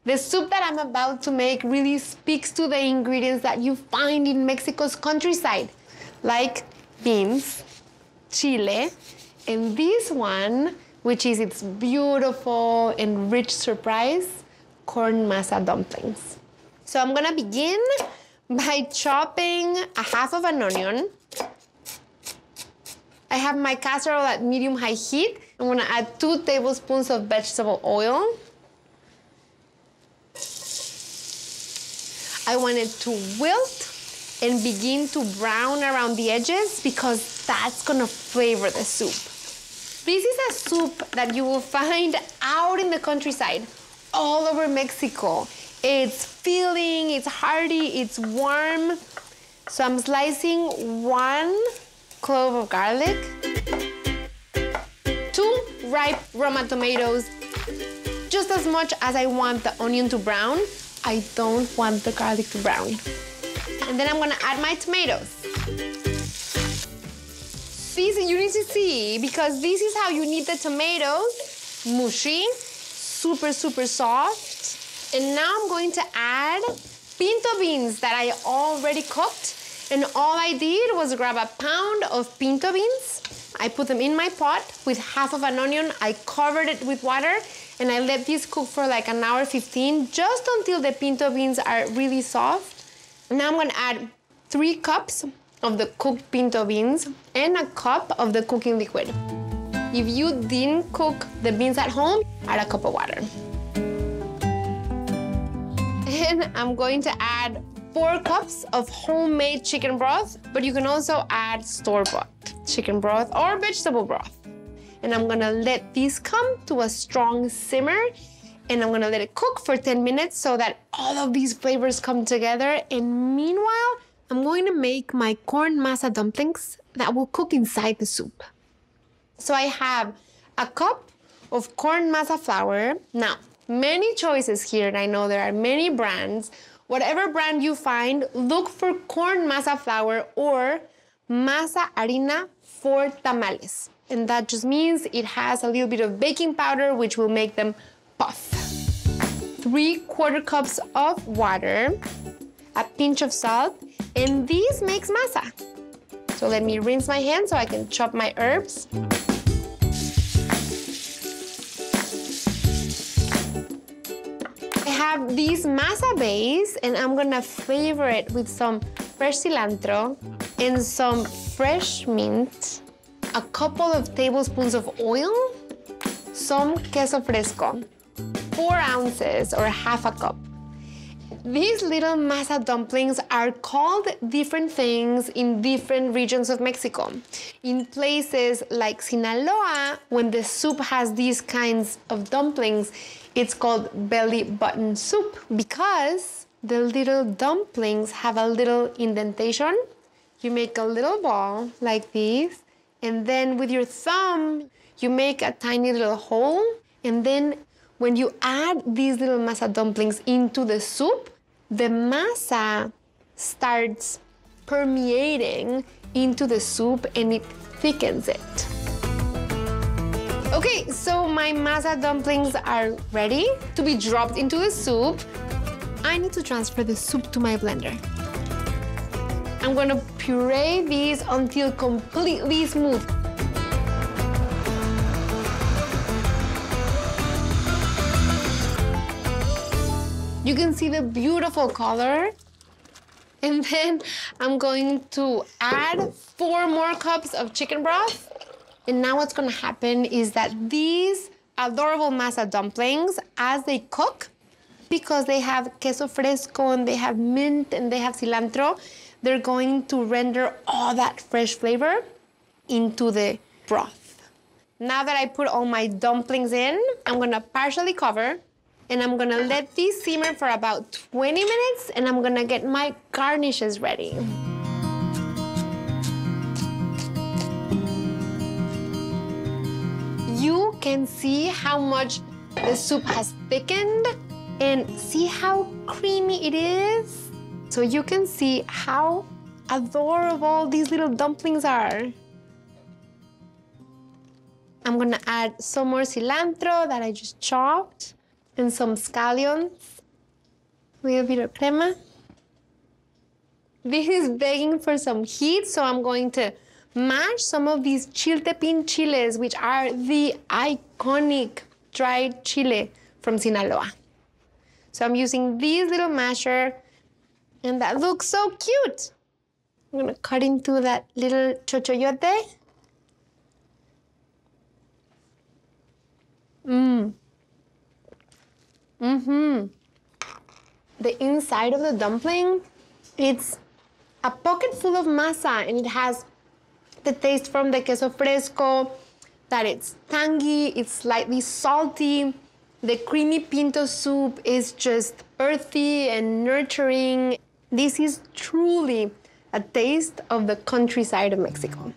The soup that I'm about to make really speaks to the ingredients that you find in Mexico's countryside, like beans, chile, and this one, which is its beautiful and rich surprise, corn masa dumplings. So I'm gonna begin by chopping a half of an onion. I have my casserole at medium-high heat. I'm gonna add 2 tablespoons of vegetable oil. I want it to wilt and begin to brown around the edges because that's gonna flavor the soup. This is a soup that you will find out in the countryside, all over Mexico. It's filling, it's hearty, it's warm. So I'm slicing 1 clove of garlic, 2 ripe Roma tomatoes, just as much as I want the onion to brown. I don't want the garlic to brown. And then I'm gonna add my tomatoes. These you need to see, because this is how you need the tomatoes. Mushy, super, super soft. And now I'm going to add pinto beans that I already cooked. And all I did was grab a pound of pinto beans. I put them in my pot with half of an onion. I covered it with water and I let this cook for like an hour 15, just until the pinto beans are really soft. Now I'm gonna add 3 cups of the cooked pinto beans and a cup of the cooking liquid. If you didn't cook the beans at home, add a cup of water. And I'm going to add 4 cups of homemade chicken broth, but you can also add store-bought chicken broth or vegetable broth. And I'm gonna let this come to a strong simmer, and I'm gonna let it cook for 10 minutes so that all of these flavors come together. And meanwhile, I'm going to make my corn masa dumplings that will cook inside the soup. So I have a cup of corn masa flour. Now, many choices here, and I know there are many brands. Whatever brand you find, look for corn masa flour or masa harina for tamales. And that just means it has a little bit of baking powder, which will make them puff. 3/4 cups of water, a pinch of salt, and this makes masa. So let me rinse my hands so I can chop my herbs. I have this masa base, and I'm gonna flavor it with some fresh cilantro and some fresh mint, a couple of tablespoons of oil, some queso fresco, 4 ounces or half a cup. These little masa dumplings are called different things in different regions of Mexico. In places like Sinaloa, when the soup has these kinds of dumplings, it's called belly button soup because the little dumplings have a little indentation. You make a little ball like this, and then with your thumb, you make a tiny little hole, and then when you add these little masa dumplings into the soup, the masa starts permeating into the soup and it thickens it. Okay, so my masa dumplings are ready to be dropped into the soup. I need to transfer the soup to my blender. I'm gonna puree these until completely smooth. You can see the beautiful color. And then I'm going to add 4 more cups of chicken broth. And now what's gonna happen is that these adorable masa dumplings, as they cook, because they have queso fresco and they have mint and they have cilantro, they're going to render all that fresh flavor into the broth. Now that I put all my dumplings in, I'm gonna partially cover, and I'm gonna let these simmer for about 20 minutes, and I'm gonna get my garnishes ready. You can see how much the soup has thickened, and see how creamy it is? So you can see how adorable these little dumplings are. I'm gonna add some more cilantro that I just chopped. and some scallions with a bit of crema. This is begging for some heat, so I'm going to mash some of these chiltepin chiles, which are the iconic dried chile from Sinaloa. So I'm using this little masher, and that looks so cute. I'm gonna cut into that little chochoyote. The inside of the dumpling, it's a pocket full of masa, and it has the taste from the queso fresco, that it's tangy, it's slightly salty. The creamy pinto soup is just earthy and nurturing. This is truly a taste of the countryside of Mexico.